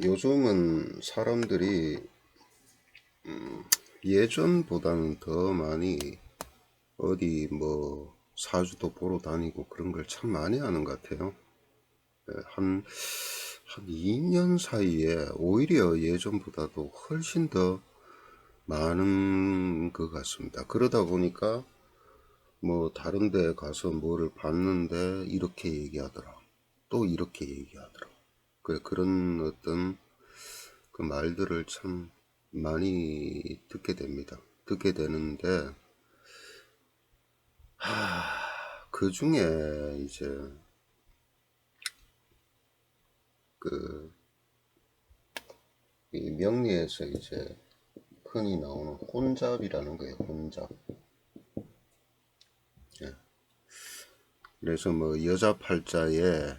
요즘은 사람들이 예전보다는 더 많이 어디 뭐 사주도 보러 다니고 그런 걸 참 많이 하는 것 같아요. 한 2년 사이에 오히려 예전보다도 훨씬 더 많은 것 같습니다. 그러다 보니까 뭐 다른 데 가서 뭐를 봤는데 이렇게 얘기하더라. 또 이렇게 얘기하더라. 그런 어떤 그 말들을 참 많이 듣게 됩니다. 듣게 되는데, 그 중에 이제 그 이 명리에서 이제 흔히 나오는 혼잡이라는 거예요. 혼잡. 예. 그래서 뭐 여자 팔자에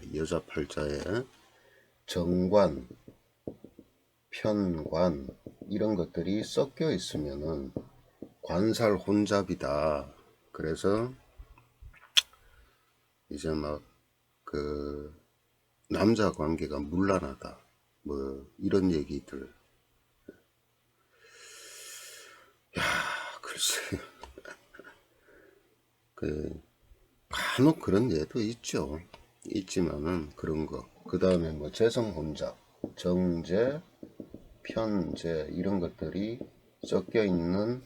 정관, 편관 이런 것들이 섞여 있으면은 관살 혼잡이다. 그래서 이제 막 그 남자 관계가 문란하다. 뭐 이런 얘기들. 글쎄, 그 간혹 그런 예도 있죠. 있지만은 그런 거. 그 다음에 뭐 재성혼잡, 정제, 편제 이런 것들이 섞여 있는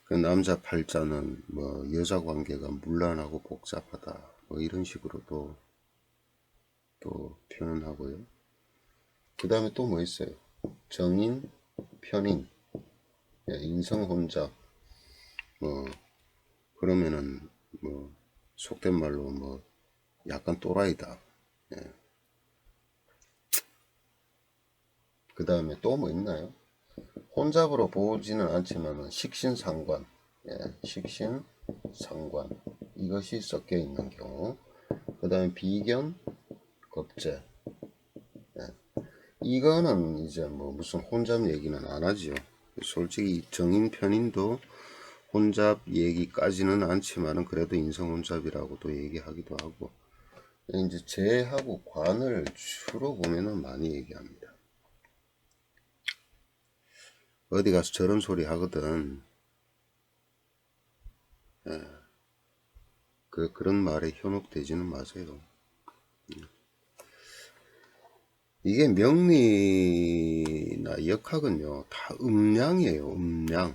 그 남자 팔자는 뭐 여자 관계가 문란하고 복잡하다. 뭐 이런 식으로도 또 표현하고요. 그 다음에 또 뭐 있어요? 정인, 편인, 인성혼잡. 뭐 그러면은 뭐 속된 말로 뭐 약간 또라이다. 그 다음에 또 뭐 있나요? 혼잡으로 보지는 않지만 식신상관, 식신상관 이것이 섞여 있는 경우. 그 다음에 비견, 겁재. 이거는 이제 뭐 무슨 혼잡 얘기는 안 하지요. 솔직히 정인 편인도 혼잡 얘기까지는 않지만은 그래도 인성 혼잡이라고도 얘기하기도 하고. 이제 재하고 관을 주로 보면은 많이 얘기합니다. 어디 가서 저런 소리 하거든. 그런 말에 현혹되지는 마세요. 이게 명리나 역학은요, 다 음량이에요. 음량,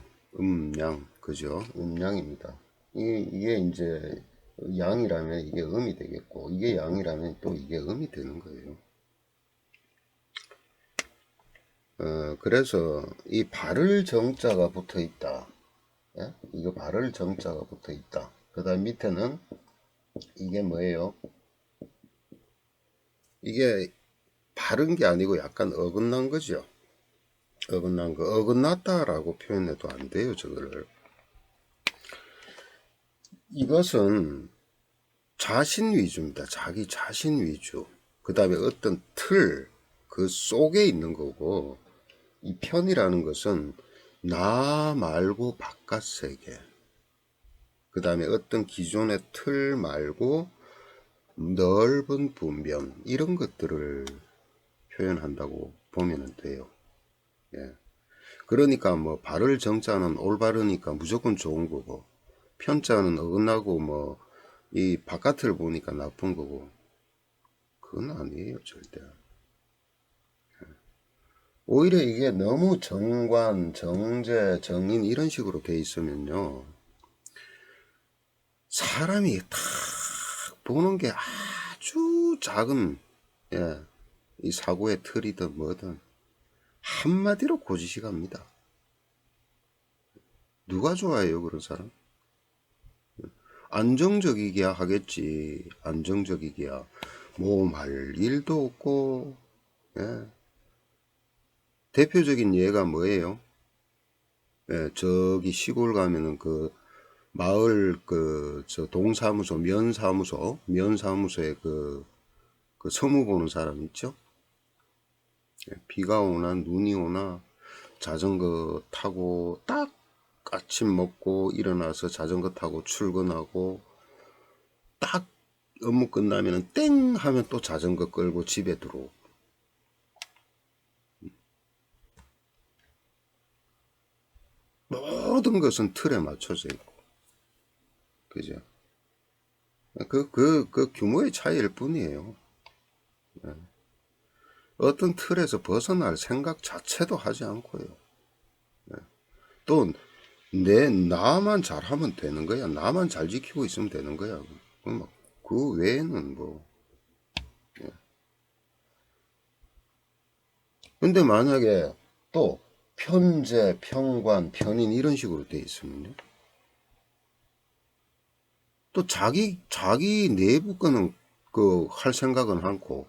그죠? 음량입니다. 이게 이제 양이라면 이게 음이 되겠고, 이게 양이라면 또 이게 음이 되는 거예요. 그래서 이 발을 정자가 붙어 있다. 예? 이거 발을 정자가 붙어 있다. 그 다음 밑에는 이게 뭐예요? 이게 바른 게 아니고 약간 어긋난 거죠. 어긋난 거. 어긋났다라고 표현해도 안 돼요, 저거를. 이것은 자신 위주입니다. 자기 자신 위주. 그 다음에 어떤 틀, 그 속에 있는 거고, 이 편이라는 것은 나 말고 바깥 세계. 그 다음에 어떤 기존의 틀 말고 넓은 분변, 이런 것들을 표현한다고 보면 돼요. 예. 그러니까 뭐 발을 정자는 올바르니까 무조건 좋은 거고, 편자는 어긋나고 뭐 이 바깥을 보니까 나쁜 거고, 그건 아니에요 절대. 오히려 이게 너무 정관, 정제, 정인 이런 식으로 돼 있으면요, 사람이 딱 보는 게 아주 작은, 이 사고의 틀이든 뭐든 한마디로 고지시 갑니다. 누가 좋아해요 그런 사람? 안정적이기야 하겠지. 안정적이기야. 뭐 말 일도 없고. 예. 대표적인 예가 뭐예요? 예, 저기 시골 가면은 그 마을 그 저 동사무소 면사무소에 그 서무 보는 사람 있죠? 예, 비가 오나 눈이 오나 자전거 타고 딱 아침 먹고 일어나서 자전거 타고 출근하고 딱 업무 끝나면은 땡 하면 또 자전거 끌고 집에 들어오고. 모든 것은 틀에 맞춰져 있고, 그죠? 그 규모의 차이일 뿐이에요. 어떤 틀에서 벗어날 생각 자체도 하지 않고요. 또, 나만 잘하면 되는 거야. 나만 잘 지키고 있으면 되는 거야. 그 외에는 뭐. 근데 만약에 또, 편제, 편관, 편인 이런 식으로 돼 있으면요. 또 자기 내부 거는 할 생각은 않고,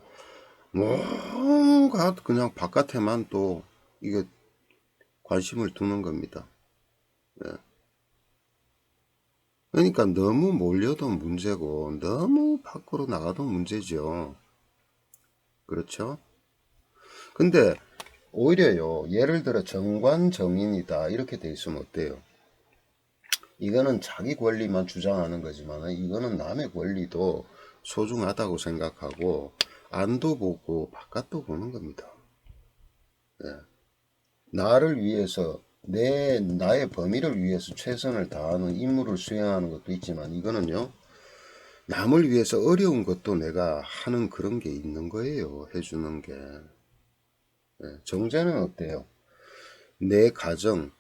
뭔가 그냥 바깥에만 또 이게 관심을 두는 겁니다. 예. 그러니까 너무 몰려도 문제고 너무 밖으로 나가도 문제죠. 그렇죠? 근데 오히려요, 예를 들어 정관정인이다 이렇게 돼 있으면 어때요? 이거는 자기 권리만 주장하는 거지만 이거는 남의 권리도 소중하다고 생각하고 안도 보고 바깥도 보는 겁니다. 예. 나를 위해서 나의 범위를 위해서 최선을 다하는 임무를 수행하는 것도 있지만 이거는요, 남을 위해서 어려운 것도 내가 하는 그런 게 있는 거예요. 해주는 게. 예, 정제는 어때요? 내 가정,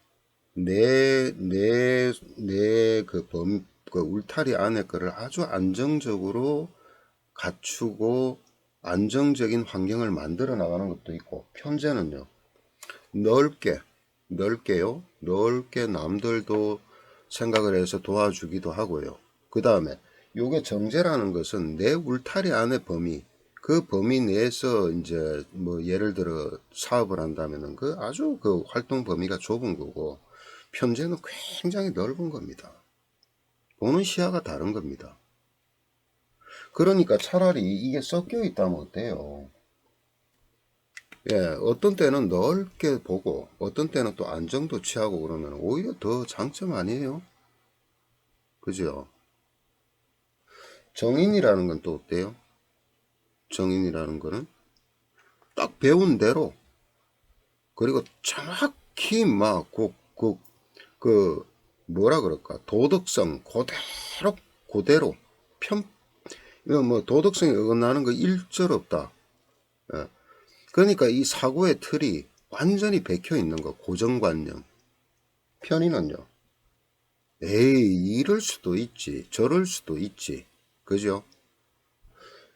그 울타리 안에 거를 아주 안정적으로 갖추고 안정적인 환경을 만들어 나가는 것도 있고, 편제는요, 넓게요. 넓게 남들도 생각을 해서 도와주기도 하고요. 그 다음에 요게 정제라는 것은 내 울타리 안의 범위, 그 범위 내에서 이제 뭐 예를 들어 사업을 한다면은 그 아주 그 활동 범위가 좁은 거고, 편제는 굉장히 넓은 겁니다. 보는 시야가 다른 겁니다. 그러니까 차라리 이게 섞여 있다면 어때요? 예, 어떤 때는 넓게 보고 어떤 때는 또 안정도 취하고 그러면 오히려 더 장점 아니에요? 그죠? 정인이라는 건 또 어때요? 정인이라는 거는 딱 배운 대로, 그리고 정확히 막 뭐라 그럴까, 도덕성 그대로 편 이거 뭐 도덕성이 어긋나는 거 일절 없다. 예. 그러니까 이 사고의 틀이 완전히 박혀 있는 거, 고정관념. 편의는요, 에이, 이럴 수도 있지, 저럴 수도 있지. 그죠?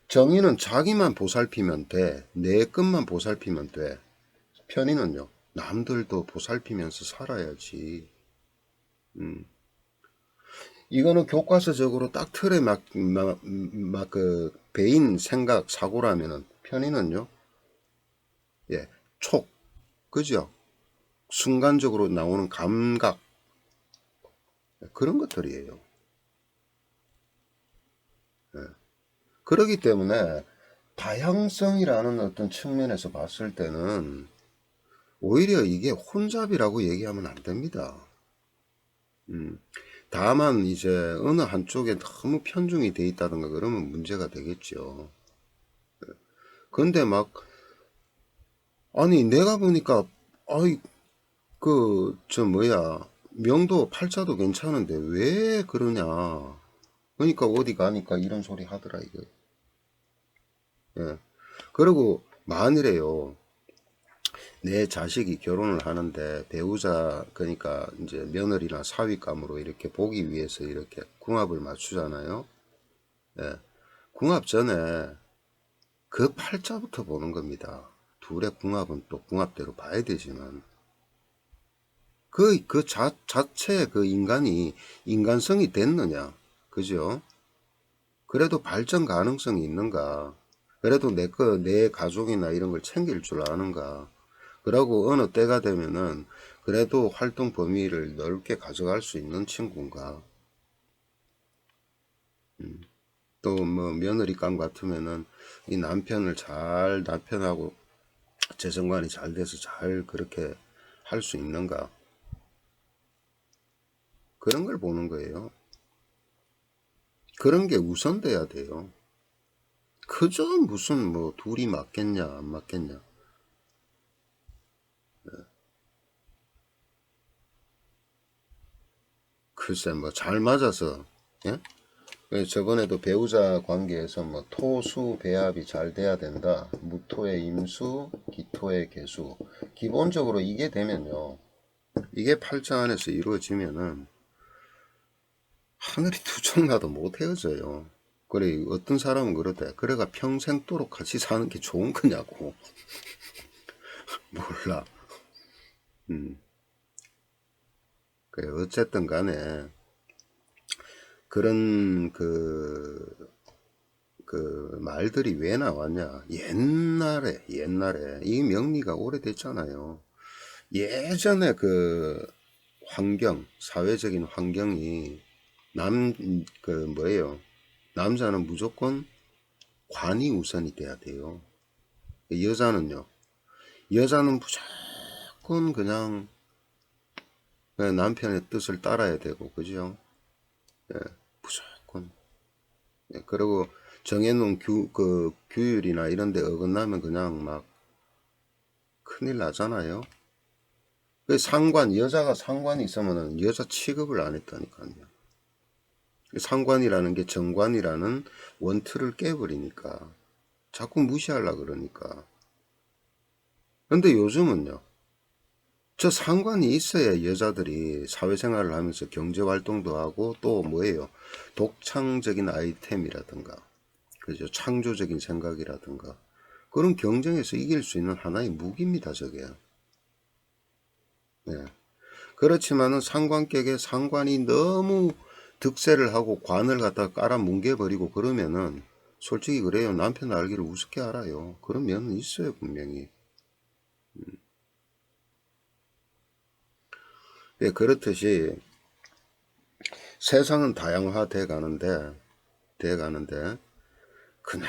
정의는 자기만 보살피면 돼. 내 것만 보살피면 돼. 편의는요, 남들도 보살피면서 살아야지. 이거는 교과서적으로 딱 틀에 배인 생각, 사고라면은 편의는요, 예, 촉. 그죠? 순간적으로 나오는 감각. 그런 것들이에요. 그렇기 때문에 다양성이라는 어떤 측면에서 봤을 때는 오히려 이게 혼잡이라고 얘기하면 안 됩니다. 다만 이제 어느 한쪽에 너무 편중이 돼 있다든가 그러면 문제가 되겠죠. 근데 막 아니 내가 보니까 아이 저 뭐야, 명도 팔자도 괜찮은데 왜 그러냐. 그러니까 어디 가니까 이런 소리 하더라 이거. 예. 그리고 만일에요, 내 자식이 결혼을 하는데 배우자, 그러니까 이제 며느리나 사위감으로 이렇게 보기 위해서 이렇게 궁합을 맞추잖아요. 예. 궁합 전에 그 팔자부터 보는 겁니다. 둘의 궁합은 또 궁합대로 봐야 되지만 자체의 그 인간이 인간성이 됐느냐. 그죠? 그래도 발전 가능성이 있는가? 그래도 내 가족이나 이런 걸 챙길 줄 아는가? 그러고 어느 때가 되면은 그래도 활동 범위를 넓게 가져갈 수 있는 친구인가? 또 뭐 며느리감 같으면은 이 남편하고 재정관이 잘 돼서 잘 그렇게 할 수 있는가? 그런 걸 보는 거예요. 그런 게 우선돼야 돼요. 그저 무슨 뭐 둘이 맞겠냐 안 맞겠냐. 글쎄 뭐 잘 맞아서, 예? 저번에도 배우자 관계에서 뭐 토수 배합이 잘 돼야 된다. 무토의 임수, 기토의 계수. 기본적으로 이게 되면요. 이게 팔자 안에서 이루어지면은 하늘이 두 쪽 나도 못 헤어져요. 그래, 어떤 사람은 그러대. 그래가 평생도록 같이 사는 게 좋은 거냐고. 몰라. 그래, 어쨌든 간에 그런 그 말들이 왜 나왔냐. 옛날에 이 명리가 오래됐잖아요. 예전에 그 환경, 사회적인 환경이 그 뭐예요. 남자는 무조건 관이 우선이 돼야 돼요. 여자는요. 여자는 무조건 그냥 남편의 뜻을 따라야 되고, 그죠? 예, 무조건. 예, 그리고 정해놓은 규율이나 이런 데 어긋나면 그냥 막 큰일 나잖아요. 여자가 상관이 있으면은 여자 취급을 안 했다니까요. 상관이라는 게 정관이라는 원틀을 깨버리니까 자꾸 무시하려고 그러니까. 근데 요즘은요. 저 상관이 있어야 여자들이 사회생활을 하면서 경제활동도 하고 또 뭐예요? 독창적인 아이템이라든가, 그죠? 창조적인 생각이라든가. 그런 경쟁에서 이길 수 있는 하나의 무기입니다, 저게. 네. 그렇지만은 상관격에 상관이 너무 득세를 하고 관을 갖다 깔아 뭉개버리고 그러면은 솔직히 그래요. 남편 알기를 우습게 알아요. 그런 면은 있어요, 분명히. 예, 그렇듯이 세상은 돼 가는데, 그냥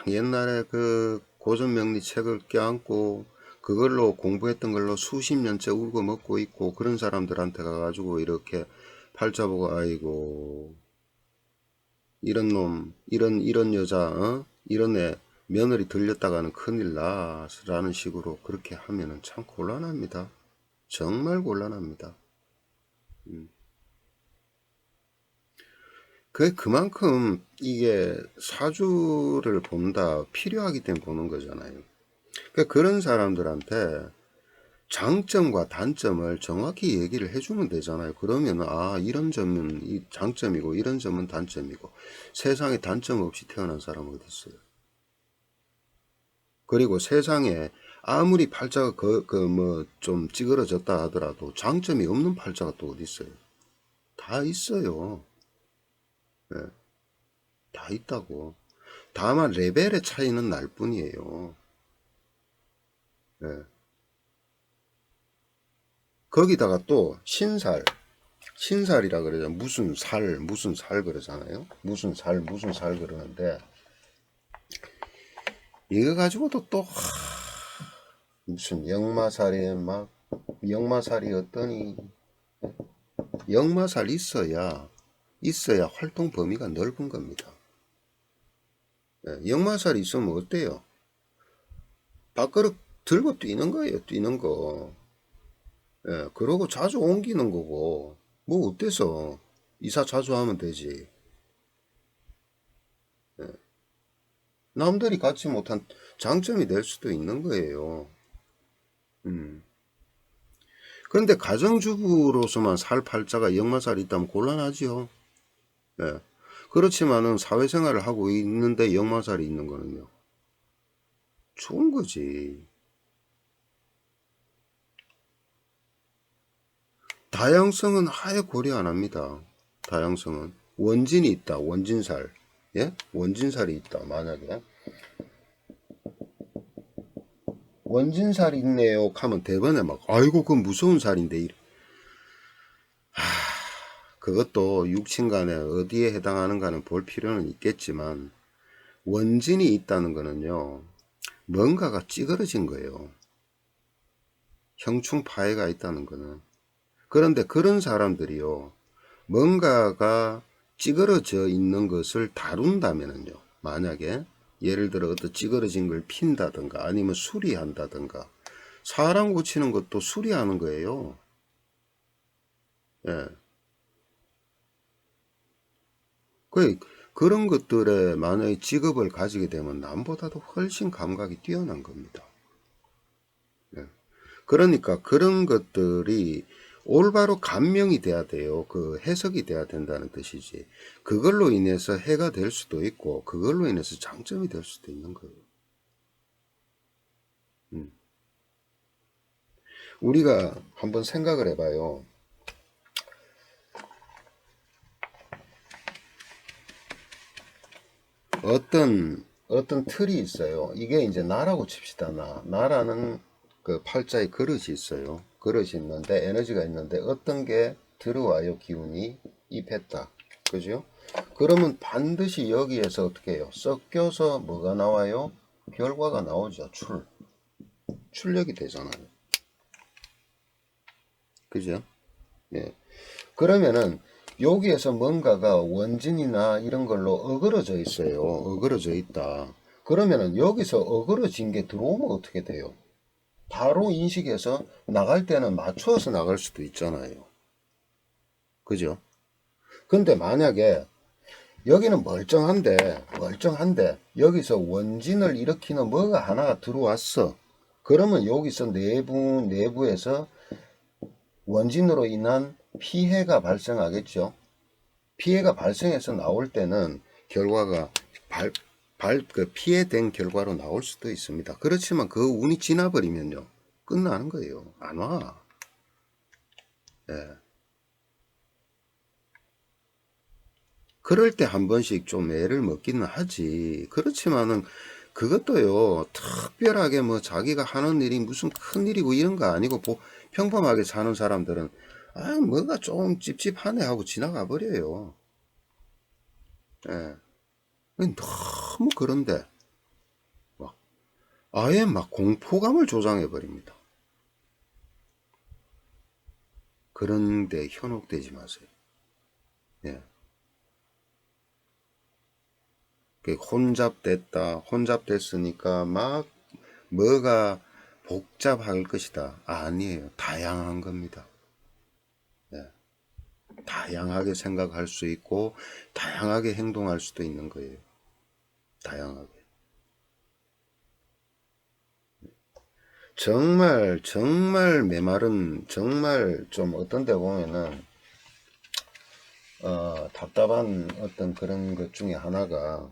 옛날에 그 고전명리 책을 껴안고 그걸로 공부했던 걸로 수십 년째 울고 먹고 있고 그런 사람들한테 가가지고 이렇게 팔자 보고 아이고 이런 놈 이런 여자 이런 애 며느리 들렸다가는 큰일 나라는 식으로 그렇게 하면은 참 곤란합니다. 정말 곤란합니다. 그만큼 이게 사주를 본다 필요하기 때문에 보는 거잖아요. 그러니까 그런 사람들한테 장점과 단점을 정확히 얘기를 해주면 되잖아요. 그러면 이런 점은 이 장점이고 이런 점은 단점이고 세상에 단점 없이 태어난 사람은 어디 있어요? 그리고 세상에 아무리 팔자가 뭐 좀 찌그러졌다 하더라도 장점이 없는 팔자가 또 어디 있어요? 다 있어요. 예, 다 있다고. 다만 레벨의 차이는 날 뿐이에요. 예. 거기다가 또 신살이라 그러죠. 무슨 살 그러잖아요. 무슨 살 그러는데 이거 가지고도 또 무슨 역마살이 어떠니 역마살 있어야 활동 범위가 넓은 겁니다. 예, 역마살이 있으면 어때요? 밥그릇 들고 뛰는 거예요. 뛰는 거. 예, 그러고 자주 옮기는 거고 뭐 어때서 이사 자주 하면 되지. 남들이 갖지 못한 장점이 될 수도 있는 거예요. 음. 그런데 가정주부로서만 살 팔자가 역마살이 있다면 곤란하지요. 예. 그렇지만은 사회생활을 하고 있는데 역마살이 있는 거는요. 좋은 거지. 다양성은 아예 고려 안 합니다. 다양성은. 원진이 있다. 원진살. 예? 원진살이 있다. 만약에. 원진살이 있네요. 하면 대번에 막, 아이고, 그 무서운 살인데. 그것도 육친간에 어디에 해당하는가는 볼 필요는 있겠지만, 원진이 있다는 거는요, 뭔가가 찌그러진 거예요. 형충 파해가 있다는 거는. 그런데 그런 사람들이요, 뭔가가 찌그러져 있는 것을 다룬다면은요, 만약에 예를 들어 어떤 찌그러진 걸 핀다든가 아니면 수리한다든가 사람 고치는 것도 수리하는 거예요. 예. 그, 그런 것들에 만약에 직업을 가지게 되면 남보다도 훨씬 감각이 뛰어난 겁니다. 예. 그러니까 그런 것들이 올바로 감명이 돼야 돼요. 그 해석이 돼야 된다는 뜻이지. 그걸로 인해서 해가 될 수도 있고, 그걸로 인해서 장점이 될 수도 있는 거예요. 음. 우리가 한번 생각을 해봐요. 어떤 틀이 있어요. 이게 이제 나라고 칩시다. 나라는 그 팔자에 그릇이 있어요. 그릇이 있는데 에너지가 있는데 어떤 게 들어와요. 기운이 입했다. 그죠? 그러면 반드시 여기에서 어떻게 해요? 섞여서 뭐가 나와요? 결과가 나오죠. 출력이 되잖아요. 그죠? 예. 그러면은 여기에서 뭔가가 원진이나 이런 걸로 어그러져 있어요. 어그러져 있다. 그러면은 여기서 어그러진 게 들어오면 어떻게 돼요? 바로 인식해서 나갈 때는 맞춰서 나갈 수도 있잖아요. 그죠? 근데 만약에 여기는 멀쩡한데 여기서 원진을 일으키는 뭐가 하나가 들어왔어. 그러면 여기서 내부에서 원진으로 인한 피해가 발생하겠죠. 피해가 발생해서 나올 때는 결과가 그 피해된 결과로 나올 수도 있습니다. 그렇지만 그 운이 지나버리면요. 끝나는 거예요. 안 와. 예. 그럴 때 한 번씩 좀 애를 먹기는 하지. 그렇지만은 그것도요, 특별하게 뭐 자기가 하는 일이 무슨 큰 일이고 이런 거 아니고 평범하게 사는 사람들은 아, 뭔가 좀 찝찝하네 하고 지나가 버려요. 예. 너무 그런데 막 아예 막 공포감을 조장해 버립니다. 그런데 현혹되지 마세요. 예. 혼잡됐으니까 막 뭐가 복잡할 것이다. 아니에요. 다양한 겁니다. 예. 다양하게 생각할 수 있고, 다양하게 행동할 수도 있는 거예요. 다양하게. 정말 메마른, 정말 좀 어떤 데 보면은, 답답한 어떤 그런 것 중에 하나가,